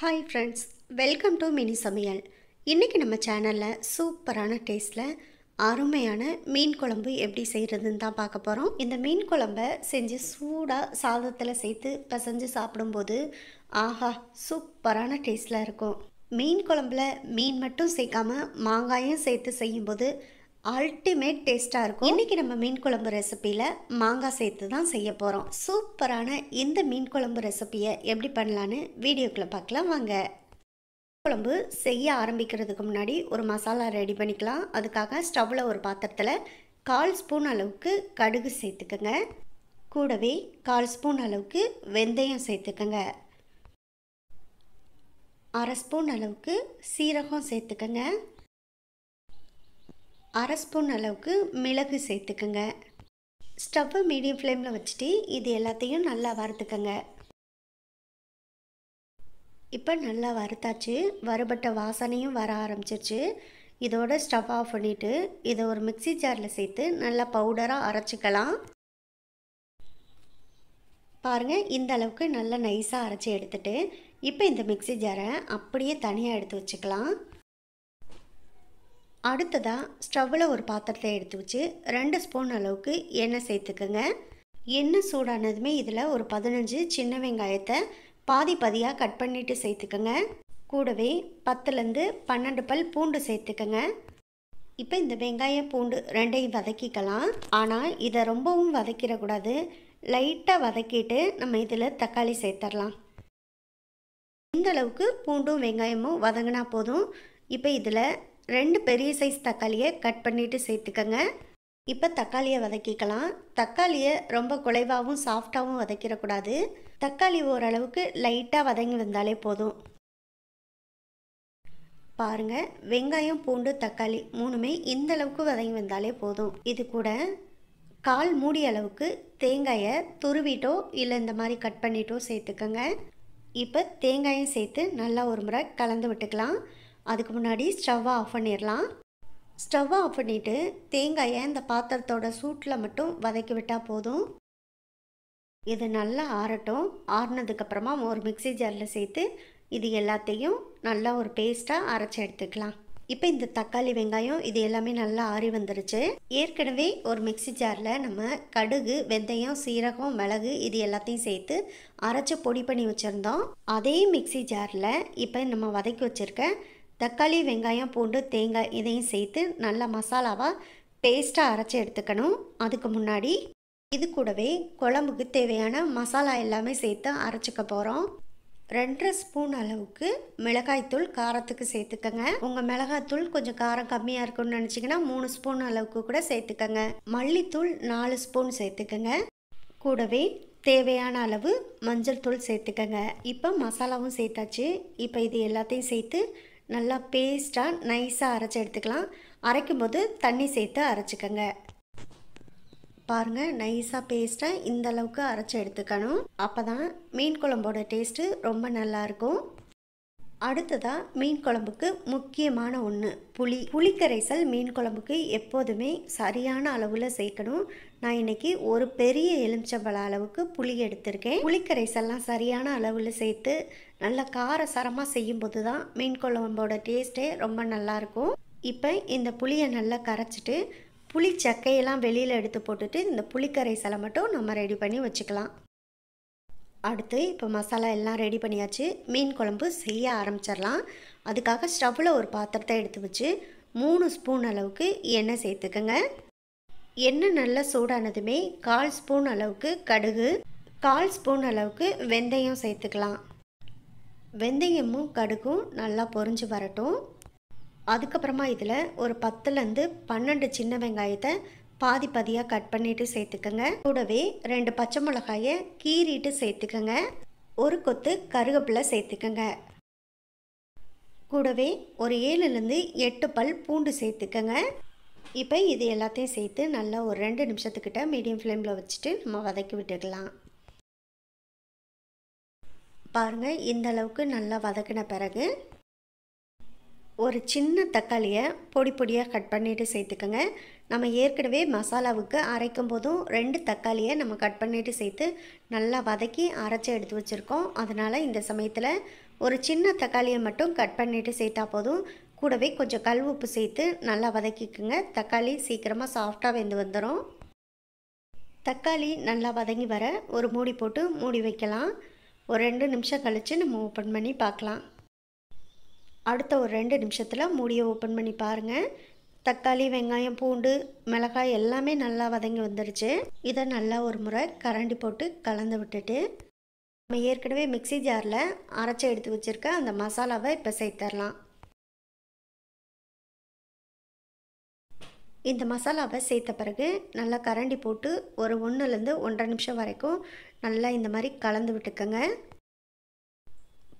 Hi friends, welcome to mini சமையல். இன்றைக்கி நம்ம சேனலில் சூப்பரான டேஸ்ட்டில் அருமையான மீன் குழம்பு எப்படி செய்கிறதுன்னு தான் பார்க்க போகிறோம். இந்த மீன் குழம்பை செஞ்சு சூடாக சாதத்தில் சேர்த்து பிசைஞ்சு சாப்பிடும்போது ஆஹா சூப்பரான டேஸ்ட்டில் இருக்கும். மீன் குழம்புல மீன் மட்டும் சேர்க்காம மாங்காயும் சேர்த்து செய்யும்போது அல்டிமேட் டேஸ்ட்டாக இருக்கும். இன்றைக்கி நம்ம மீன் குழம்பு ரெசிப்பியில் மாங்காய் சேர்த்து தான் செய்ய போகிறோம். சூப்பரான இந்த மீன் குழம்பு ரெசிப்பியை எப்படி பண்ணலான்னு வீடியோக்குள்ளே பார்க்கலாம் வாங்க. குழம்பு செய்ய ஆரம்பிக்கிறதுக்கு முன்னாடி ஒரு மசாலா ரெடி பண்ணிக்கலாம். அதுக்காக ஸ்டவ்வில் ஒரு பாத்திரத்தில் 1/4 ஸ்பூன் அளவுக்கு கடுகு சேர்த்துக்கங்க. கூடவே 1/4 ஸ்பூன் அளவுக்கு வெந்தயம் சேர்த்துக்கங்க. 1/2 ஸ்பூன் அளவுக்கு சீரகம் சேர்த்துக்கங்க. 1/2 ஸ்பூன் அளவுக்கு மிளகு சேர்த்துக்கங்க. ஸ்டவ்வை மீடியம் ஃப்ளேமில் வச்சுட்டு இது எல்லாத்தையும் நல்லா வறுத்துக்கங்க. இப்போ நல்லா வறுத்தாச்சு, வறுபட்ட வாசனையும் வர ஆரம்பிச்சிருச்சு. இதோட ஸ்டவ் ஆஃப் பண்ணிவிட்டு இதை ஒரு மிக்ஸி ஜாரில் சேர்த்து நல்லா பவுடராக அரைச்சிக்கலாம். பாருங்கள், இந்த அளவுக்கு நல்லா நைஸாக அரைச்சி எடுத்துட்டு இப்போ இந்த மிக்ஸி ஜாரை அப்படியே தனியாக எடுத்து வச்சுக்கலாம். அடுத்ததாக ஸ்டவ்வில் ஒரு பாத்திரத்தை எடுத்து வச்சு 2 ஸ்பூன் அளவுக்கு எண்ணெய் சேர்த்துக்குங்க. எண்ணெய் சூடானதுமே இதில் ஒரு 15 சின்ன வெங்காயத்தை பாதி பாதியாக கட் பண்ணிவிட்டு சேர்த்துக்கங்க. கூடவே 10லேருந்து 12 பல் பூண்டு சேர்த்துக்கங்க. இப்போ இந்த வெங்காயம் பூண்டு ரெண்டையும் வதக்கிக்கலாம். ஆனால் இதை ரொம்பவும் வதக்கிடக்கூடாது, லைட்டாக வதக்கிட்டு நம்ம இதில் தக்காளி சேர்த்துடலாம். இந்த அளவுக்கு பூண்டும் வெங்காயமும் வதங்கினா போதும். இப்போ இதில் 2 பெரிய சைஸ் தக்காளியை கட் பண்ணிவிட்டு சேர்த்துக்கங்க. இப்போ தக்காளியை வதக்கிக்கலாம். தக்காளியை ரொம்ப குலைவாகவும் சாஃப்டாகவும் வதக்கிடக்கூடாது. தக்காளி ஓரளவுக்கு லைட்டாக வதங்கி வந்தாலே போதும். பாருங்கள், வெங்காயம் பூண்டு தக்காளி 3மே இந்த அளவுக்கு வதங்கி வந்தாலே போதும். இது கூட 1/4 மூடி அளவுக்கு தேங்காயை துருவிட்டோ இல்லை இந்த மாதிரி கட் பண்ணிட்டோ சேர்த்துக்கங்க. இப்போ தேங்காயும் சேர்த்து நல்லா ஒரு முறை கலந்து விட்டுக்கலாம். அதுக்கு முன்னாடி ஸ்டவ்வை ஆஃப் பண்ணிடலாம். ஸ்டவ்வை ஆஃப் பண்ணிவிட்டு தேங்காயை இந்த பாத்திரத்தோட சூட்டில் மட்டும் வதக்கி விட்டால் போதும். இது நல்லா ஆறட்டும். ஆறினதுக்கப்புறமா ஒரு மிக்ஸி ஜாரில் சேர்த்து இது எல்லாத்தையும் நல்லா ஒரு பேஸ்ட்டாக அரைச்சி எடுத்துக்கலாம். இப்போ இந்த தக்காளி வெங்காயம் இது எல்லாமே நல்லா ஆறி வந்துருச்சு. ஏற்கனவே ஒரு மிக்ஸி ஜாரில் நம்ம கடுகு வெந்தயம் சீரகம் மிளகு இது எல்லாத்தையும் சேர்த்து அரைச்சி பொடி பண்ணி வச்சுருந்தோம். அதே மிக்ஸி ஜாரில் இப்போ நம்ம வதக்கி வச்சுருக்க தக்காளி வெங்காயம் பூண்டு தேங்காய் இதையும் சேர்த்து நல்லா மசாலாவாக பேஸ்ட்டாக அரைச்சி எடுத்துக்கணும். அதுக்கு முன்னாடி இது கூடவே குழம்புக்கு தேவையான மசாலா எல்லாமே சேர்த்து அரைச்சிக்க போகிறோம். 2.5 ஸ்பூன் அளவுக்கு மிளகாய்த்தூள் காரத்துக்கு சேர்த்துக்கங்க. உங்கள் மிளகாய்த்தூள் கொஞ்சம் காரம் கம்மியாக இருக்குன்னு நினச்சிங்கன்னா 3 ஸ்பூன் அளவுக்கு கூட சேர்த்துக்கங்க. மல்லித்தூள் 4 ஸ்பூன் சேர்த்துக்கங்க. கூடவே தேவையான அளவு மஞ்சள் தூள் சேர்த்துக்கங்க. இப்போ மசாலாவும் சேர்த்தாச்சு. இப்போ இது எல்லாத்தையும் சேர்த்து நல்லா பேஸ்ட்டாக நைஸாக அரைச்சி எடுத்துக்கலாம். அரைக்கும் போது தண்ணி சேர்த்து அரைச்சிக்கங்க. பாருங்கள், நைஸாக பேஸ்ட்டாக இந்த அளவுக்கு அரைச்சி எடுத்துக்கணும். அப்போ தான் மீன் குழம்போட டேஸ்ட்டு ரொம்ப நல்லாயிருக்கும். அடுத்ததாக மீன் குழம்புக்கு முக்கியமான ஒன்று புளிக்கரைசல். மீன் குழம்புக்கு எப்போதுமே சரியான அளவில் சேர்க்கணும். நான் இன்றைக்கி ஒரு பெரிய எலுமிச்சம்பழ அளவுக்கு புளி எடுத்திருக்கேன். புளிக்கரைசல்லாம் சரியான அளவில் சேர்த்து நல்லா காரசாரமாக செய்யும்போது தான் மீன் குழம்போட டேஸ்ட்டே ரொம்ப நல்லாயிருக்கும். இப்போ இந்த புளியை நல்லா கரைச்சிட்டு புளி சக்கையெல்லாம் வெளியில் எடுத்து போட்டுட்டு இந்த புளிக்கரைசலை மட்டும் நம்ம ரெடி பண்ணி வச்சுக்கலாம். அடுத்து இப்போ மசாலா எல்லாம் ரெடி பண்ணியாச்சு. மீன் குழம்பு செய்ய ஆரம்பிச்சிடலாம். அதுக்காக ஸ்டவ்வில் ஒரு பாத்திரத்தை எடுத்து வச்சு 3 ஸ்பூன் அளவுக்கு எண்ணெய் சேர்த்துக்கங்க. எண்ணெய் நல்லா சூடானதுமே 1/4 ஸ்பூன் அளவுக்கு கடுகு 1/4 ஸ்பூன் அளவுக்கு வெந்தயம் சேர்த்துக்கலாம். வெந்தயமும் கடுகும் நல்லா பொரிஞ்சு வரட்டும். அதுக்கப்புறமா இதில் ஒரு 10லேருந்து 12 சின்ன வெங்காயத்தை பாதி பாதியாக கட் பண்ணிவிட்டு சேர்த்துக்கங்க. கூடவே 2 பச்சை மிளகாயை கீறிட்டு சேர்த்துக்கங்க. ஒரு கொத்து கருவேப்பிலை சேர்த்துக்கங்க. கூடவே ஒரு 7லேருந்து 8 பல் பூண்டு சேர்த்துக்கங்க. இப்போ இது எல்லாத்தையும் சேர்த்து நல்லா ஒரு 2 நிமிஷத்துக்கிட்ட மீடியம் ஃப்ளேமில் வச்சுட்டு நம்ம வதக்கி விட்டுக்கலாம். பாருங்கள், இந்த அளவுக்கு நல்லா வதக்கின பிறகு ஒரு சின்ன தக்காளியை பொடி பொடியாக கட் பண்ணிவிட்டு சேர்த்துக்கோங்க. நம்ம ஏற்கனவே மசாலாவுக்கு அரைக்கும் போதும் 2 தக்காளியை நம்ம கட் பண்ணிவிட்டு சேர்த்து நல்லா வதக்கி அரைச்சி எடுத்து வச்சுருக்கோம். அதனால் இந்த சமயத்தில் ஒரு சின்ன தக்காளியை மட்டும் கட் பண்ணிவிட்டு சேர்த்தா போதும். கூடவே கொஞ்சம் கல் உப்பு சேர்த்து நல்லா வதக்கிக்குங்க. தக்காளி சீக்கிரமாக சாஃப்டாக வெந்து வந்துடும். தக்காளி நல்லா வதங்கி வர ஒரு மூடி போட்டு மூடி வைக்கலாம். ஒரு 2 நிமிஷம் கழித்து நம்ம ஓப்பன் பண்ணி பார்க்கலாம். அடுத்த ஒரு 2 நிமிஷத்தில் மூடியை ஓப்பன் பண்ணி பாருங்கள். தக்காளி, வெங்காயம், பூண்டு, மிளகாய் எல்லாமே நல்லா வதங்கி வந்துடுச்சு. இதை நல்லா ஒரு முறை கரண்டி போட்டு கலந்து விட்டுட்டு நம்ம ஏற்கனவே மிக்ஸி ஜாரில் அரைச்சி எடுத்து வச்சுருக்க அந்த மசாலாவை இப்போ சேர்த்துடலாம். இந்த மசாலாவை சேர்த்த பிறகு நல்லா கரண்டி போட்டு ஒரு 1லேருந்து 1.5 நிமிஷம் வரைக்கும் நல்லா இந்த மாதிரி கலந்து விட்டுக்கோங்க.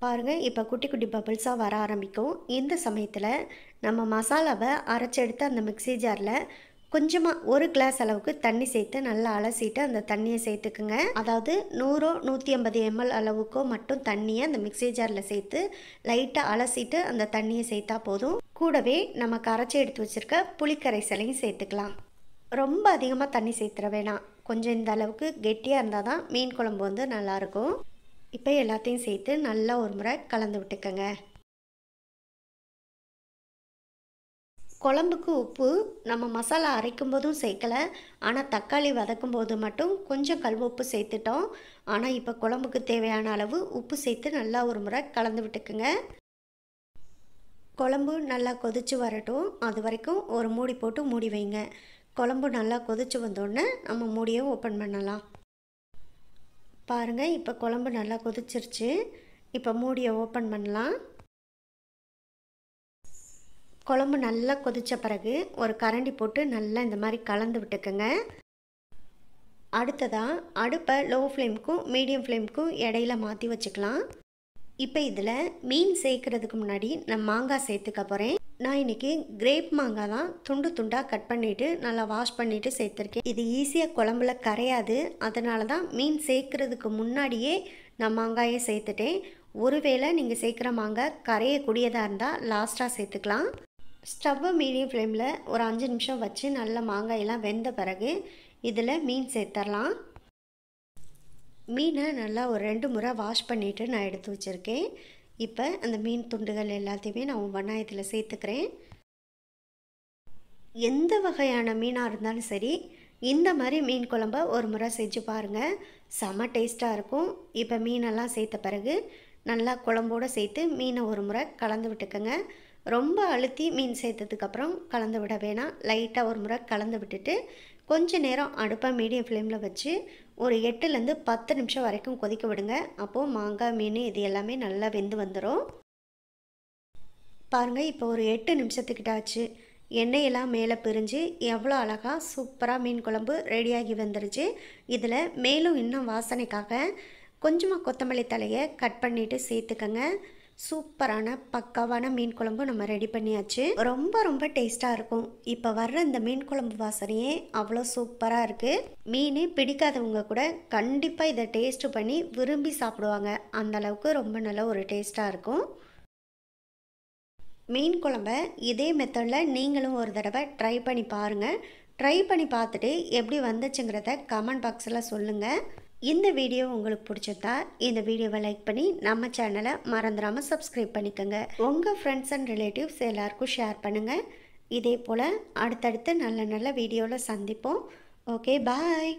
பாருங்கள், இப்போ குட்டி குட்டி பபிள்ஸாக வர ஆரம்பிக்கும். இந்த சமயத்தில் நம்ம மசாலாவை அரைச்சி எடுத்து அந்த மிக்ஸி ஜாரில் கொஞ்சமாக 1 கிளாஸ் அளவுக்கு தண்ணி சேர்த்து நல்லா அலசிட்டு அந்த தண்ணியை சேர்த்துக்குங்க. அதாவது 100-150 ml அளவுக்கோ மட்டும் தண்ணியை அந்த மிக்ஸி ஜாரில் சேர்த்து லைட்டாக அலசிட்டு அந்த தண்ணியை சேர்த்தா போதும். கூடவே நம்ம கரைச்சி எடுத்து வச்சுருக்க புளிக்கரைசலையும் சேர்த்துக்கலாம். ரொம்ப அதிகமாக தண்ணி சேர்த்துற வேணாம். கொஞ்சம் இந்த அளவுக்கு கெட்டியாக இருந்தால் தான் மீன் குழம்பு வந்து நல்லாயிருக்கும். இப்போ எல்லாத்தையும் சேர்த்து நல்லா ஒரு முறை கலந்து விட்டுக்கோங்க. குழம்புக்கு உப்பு நம்ம மசாலா அரைக்கும் போதும் சேர்க்கலை. ஆனால் தக்காளி வதக்கும் போது மட்டும் கொஞ்சம் கல் உப்பு சேர்த்துட்டோம். ஆனால் இப்போ குழம்புக்கு தேவையான அளவு உப்பு சேர்த்து நல்லா ஒரு முறை கலந்து விட்டுக்குங்க. குழம்பு நல்லா கொதித்து வரட்டும். அது வரைக்கும் ஒரு மூடி போட்டு மூடி வைங்க. குழம்பு நல்லா கொதித்து வந்தோடனே நம்ம மூடியை ஓப்பன் பண்ணலாம். பாருங்கள், இப்போ குழம்பு நல்லா கொதிச்சிருச்சு. இப்போ மூடியை ஓப்பன் பண்ணலாம். குழம்பு நல்லா கொதித்த பிறகு ஒரு கரண்டி போட்டு நல்லா இந்த மாதிரி கலந்து விட்டுக்குங்க. அடுத்ததாக அடுப்பை லோ ஃப்ளேமுக்கும் மீடியம் ஃப்ளேமுக்கும் இடையில மாற்றி வச்சுக்கலாம். இப்போ இதில் மீன் சேர்க்குறதுக்கு முன்னாடி நான் மாங்காய் சேர்த்துக்க போகிறேன். நான் இன்றைக்கி கிரேப் மாங்காய் தான் துண்டு துண்டாக கட் பண்ணிவிட்டு நல்லா வாஷ் பண்ணிவிட்டு சேர்த்துருக்கேன். இது ஈஸியாக குழம்புல கரையாது. அதனால தான் மீன் சேர்க்குறதுக்கு முன்னாடியே நான் மாங்காயை சேர்த்துட்டேன். ஒருவேளை நீங்கள் சேர்க்குற மாங்காய் கரையக்கூடியதாக இருந்தால் லாஸ்ட்டாக சேர்த்துக்கலாம். ஸ்டவ்வை மீடியம் ஃப்ளேமில் ஒரு 5 நிமிஷம் வச்சு நல்லா மாங்காயெல்லாம் வெந்த பிறகு இதில் மீன் சேர்த்துடலாம். மீனை நல்லா ஒரு 2 முறை வாஷ் பண்ணிவிட்டு நான் எடுத்து வச்சுருக்கேன். இப்போ அந்த மீன் துண்டுகள் எல்லாத்தையுமே நான் ஒவ்வொன்றா இதில் சேர்த்துக்கிறேன். எந்த வகையான மீனாக இருந்தாலும் சரி, இந்த மாதிரி மீன் குழம்ப ஒரு முறை செஞ்சு பாருங்கள். செம்ம டேஸ்ட்டாக இருக்கும். இப்போ மீனெல்லாம் சேர்த்த பிறகு நல்லா குழம்போடு சேர்த்து மீனை ஒரு முறை கலந்து விட்டுக்கோங்க. ரொம்ப அழுத்தி மீன் சேர்த்ததுக்கப்புறம் கலந்து விட வேணாம். லைட்டாக ஒரு முறை கலந்து விட்டுட்டு கொஞ்ச நேரம் அடுப்பை மீடியம் ஃப்ளேமில் வச்சு ஒரு 8லேருந்து 10 நிமிஷம் வரைக்கும் கொதிக்க விடுங்க. அப்போது மாங்காய், மீன் இது எல்லாமே நல்லா வெந்து வந்துடும். பாருங்கள், இப்போ ஒரு 8 நிமிஷத்துக்கிட்ட ஆச்சு. எண்ணெயெல்லாம் மேலே பிரிஞ்சு எவ்வளோ அழகாக சூப்பராக மீன் குழம்பு ரெடியாகி வந்துருச்சு. இதில் மேலும் இன்னும் வாசனைக்காக கொஞ்சமாக கொத்தமல்லி தலையை கட் பண்ணிவிட்டு சேர்த்துக்கங்க. சூப்பரான பக்காவான மீன் குழம்பு நம்ம ரெடி பண்ணியாச்சு. ரொம்ப ரொம்ப டேஸ்ட்டாக இருக்கும். இப்போ வர்ற இந்த மீன் குழம்பு வாசனையே அவ்வளோ சூப்பராக இருக்குது. மீனே பிடிக்காதவங்க கூட கண்டிப்பாக இதை டேஸ்ட்டு பண்ணி விரும்பி சாப்பிடுவாங்க. அந்தளவுக்கு ரொம்ப நல்ல ஒரு டேஸ்ட்டாக இருக்கும். மீன் குழம்ப இதே மெத்தடில் நீங்களும் ஒரு தடவை ட்ரை பண்ணி பாருங்கள். ட்ரை பண்ணி பார்த்துட்டு எப்படி வந்துச்சுங்கிறத கமெண்ட் பாக்ஸில் சொல்லுங்கள். இந்த வீடியோ உங்களுக்கு பிடிச்சிருந்தா இந்த வீடியோவை லைக் பண்ணி நம்ம சேனலை மறந்துடாமல் சப்ஸ்கிரைப் பண்ணிக்கோங்க. உங்கள் ஃப்ரெண்ட்ஸ் அண்ட் ரிலேட்டிவ்ஸ் எல்லாருக்கும் ஷேர் பண்ணுங்கள். இதே போல் அடுத்தடுத்து நல்ல நல்ல வீடியோவில் சந்திப்போம். ஓகே, பாய்.